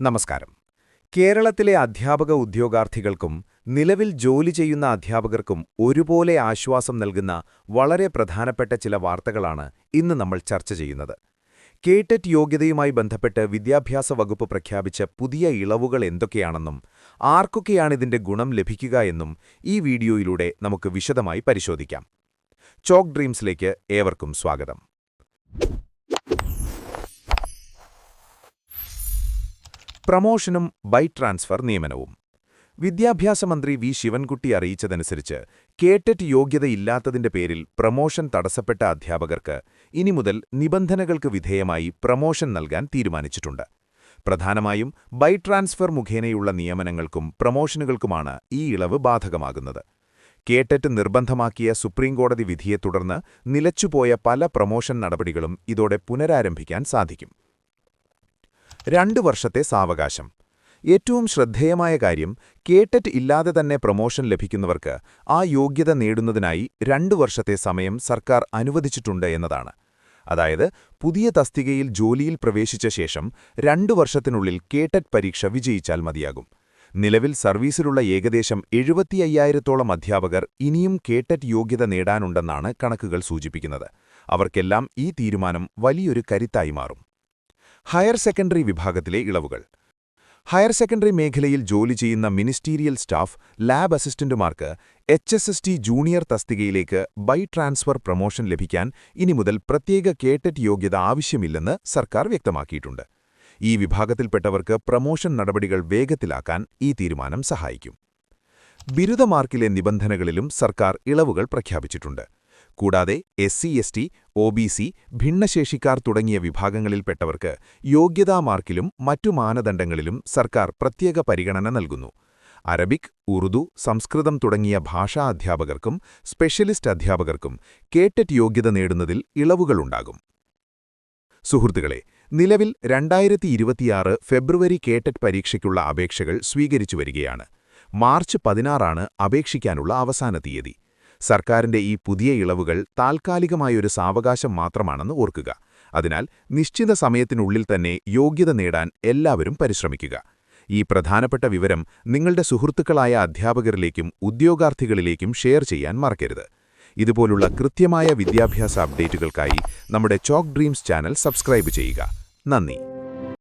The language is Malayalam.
നമസ്കാരം. കേരളത്തിലെ അധ്യാപക ഉദ്യോഗാർത്ഥികൾക്കും നിലവിൽ ജോലി ചെയ്യുന്ന അധ്യാപകർക്കും ഒരുപോലെ ആശ്വാസം നൽകുന്ന വളരെ പ്രധാനപ്പെട്ട ചില വാർത്തകളാണ് ഇന്ന് നമ്മൾ ചർച്ച ചെയ്യുന്നത്. കേടെറ്റ് യോഗ്യതയുമായി ബന്ധപ്പെട്ട് വിദ്യാഭ്യാസ വകുപ്പ് പ്രഖ്യാപിച്ച പുതിയ ഇളവുകൾ എന്തൊക്കെയാണെന്നും ആർക്കൊക്കെയാണിതിന്റെ ഗുണം ലഭിക്കുക എന്നും ഈ വീഡിയോയിലൂടെ നമുക്ക് വിശദമായി പരിശോധിക്കാം. ചോക്ക് ഡ്രീംസിലേക്ക് ഏവർക്കും സ്വാഗതം. പ്രമോഷനും ബൈ ട്രാൻസ്ഫർ നിയമനവും. വിദ്യാഭ്യാസ മന്ത്രി വി ശിവൻകുട്ടി അറിയിച്ചതനുസരിച്ച് കേടെറ്റ് യോഗ്യതയില്ലാത്തതിന്റെ പേരിൽ പ്രമോഷൻ തടസ്സപ്പെട്ട അധ്യാപകർക്ക് ഇനി മുതൽ നിബന്ധനകൾക്ക് വിധേയമായി പ്രമോഷൻ നൽകാൻ തീരുമാനിച്ചിട്ടുണ്ട്. പ്രധാനമായും ബൈ ട്രാൻസ്ഫർ മുഖേനയുള്ള നിയമനങ്ങൾക്കും പ്രമോഷനുകൾക്കുമാണ് ഈ ഇളവ് ബാധകമാകുന്നത്. കേടെറ്റ് നിർബന്ധമാക്കിയ സുപ്രീംകോടതി വിധിയെ തുടർന്ന് നിലച്ചുപോയ പല പ്രമോഷൻ നടപടികളും ഇതോടെ പുനരാരംഭിക്കാൻ സാധിക്കും. 2 വർഷത്തെ സാവകാശം. ഏറ്റവും ശ്രദ്ധേയമായ കാര്യം, കേടെറ്റ് ഇല്ലാതെ തന്നെ പ്രമോഷൻ ലഭിക്കുന്നവർക്ക് ആ യോഗ്യത നേടുന്നതിനായി 2 വർഷത്തെ സമയം സർക്കാർ അനുവദിച്ചിട്ടുണ്ട് എന്നതാണ്. അതായത് പുതിയ തസ്തികയിൽ ജോലിയിൽ പ്രവേശിച്ച ശേഷം 2 വർഷത്തിനുള്ളിൽ കേടെറ്റ് പരീക്ഷ വിജയിച്ചാൽ മതിയാകും. നിലവിൽ സർവീസിലുള്ള ഏകദേശം 75,000-ഓളം അധ്യാപകർ ഇനിയും കേടെറ്റ് യോഗ്യത നേടാനുണ്ടെന്നാണ് കണക്കുകൾ സൂചിപ്പിക്കുന്നത്. അവർക്കെല്ലാം ഈ തീരുമാനം വലിയൊരു കരുത്തായി മാറും. ഹയർ സെക്കൻഡറി വിഭാഗത്തിലെ ഇളവുകൾ. ഹയർ സെക്കൻഡറി മേഖലയിൽ ജോലി ചെയ്യുന്ന മിനിസ്റ്റീരിയൽ സ്റ്റാഫ്, ലാബ് അസിസ്റ്റന്റുമാർക്ക് HSST ജൂനിയർ തസ്തികയിലേക്ക് ബൈ ട്രാൻസ്ഫർ പ്രമോഷൻ ലഭിക്കാൻ ഇനി മുതൽ പ്രത്യേക കേടെറ്റ് യോഗ്യത ആവശ്യമില്ലെന്ന് സർക്കാർ വ്യക്തമാക്കിയിട്ടുണ്ട്. ഈ വിഭാഗത്തിൽപ്പെട്ടവർക്ക് പ്രമോഷൻ നടപടികൾ വേഗത്തിലാക്കാൻ ഈ തീരുമാനം സഹായിക്കും. ബിരുദ മാർക്കിലെ നിബന്ധനകളിലും സർക്കാർ ഇളവുകൾ പ്രഖ്യാപിച്ചിട്ടുണ്ട്. കൂടാതെ SC/ST, OBC, ഭിന്നശേഷിക്കാർ തുടങ്ങിയ വിഭാഗങ്ങളിൽപ്പെട്ടവർക്ക് യോഗ്യതാ മാർക്കിലും മറ്റു മാനദണ്ഡങ്ങളിലും സർക്കാർ പ്രത്യേക പരിഗണന നൽകുന്നു. അറബിക്, ഉറുദു, സംസ്കൃതം തുടങ്ങിയ ഭാഷാ അധ്യാപകർക്കും സ്പെഷ്യലിസ്റ്റ് അധ്യാപകർക്കും കേടെറ്റ് യോഗ്യത നേടുന്നതിൽ ഇളവുകളുണ്ടാകും. സുഹൃത്തുക്കളെ, നിലവിൽ 2026 ഫെബ്രുവരി കേടെറ്റ് പരീക്ഷയ്ക്കുള്ള അപേക്ഷകൾ സ്വീകരിച്ചു വരികയാണ്. മാർച്ച് 16 അപേക്ഷിക്കാനുള്ള അവസാന തീയതി. സർക്കാരിന്റെ ഈ പുതിയ ഇളവുകൾ താൽക്കാലികമായൊരു സാവകാശം മാത്രമാണെന്ന് ഓർക്കുക. അതിനാൽ നിശ്ചിത സമയത്തിനുള്ളിൽ തന്നെ യോഗ്യത നേടാൻ എല്ലാവരും പരിശ്രമിക്കുക. ഈ പ്രധാനപ്പെട്ട വിവരം നിങ്ങളുടെ സുഹൃത്തുക്കളായ അധ്യാപകരിലേക്കും ഉദ്യോഗാർത്ഥികളിലേക്കും ഷെയർ ചെയ്യാൻ മറക്കരുത്. ഇതുപോലുള്ള കൃത്യമായ വിദ്യാഭ്യാസ അപ്ഡേറ്റുകൾക്കായി നമ്മുടെ ചോക്ക് ഡ്രീംസ് ചാനൽ സബ്സ്ക്രൈബ് ചെയ്യുക. നന്ദി.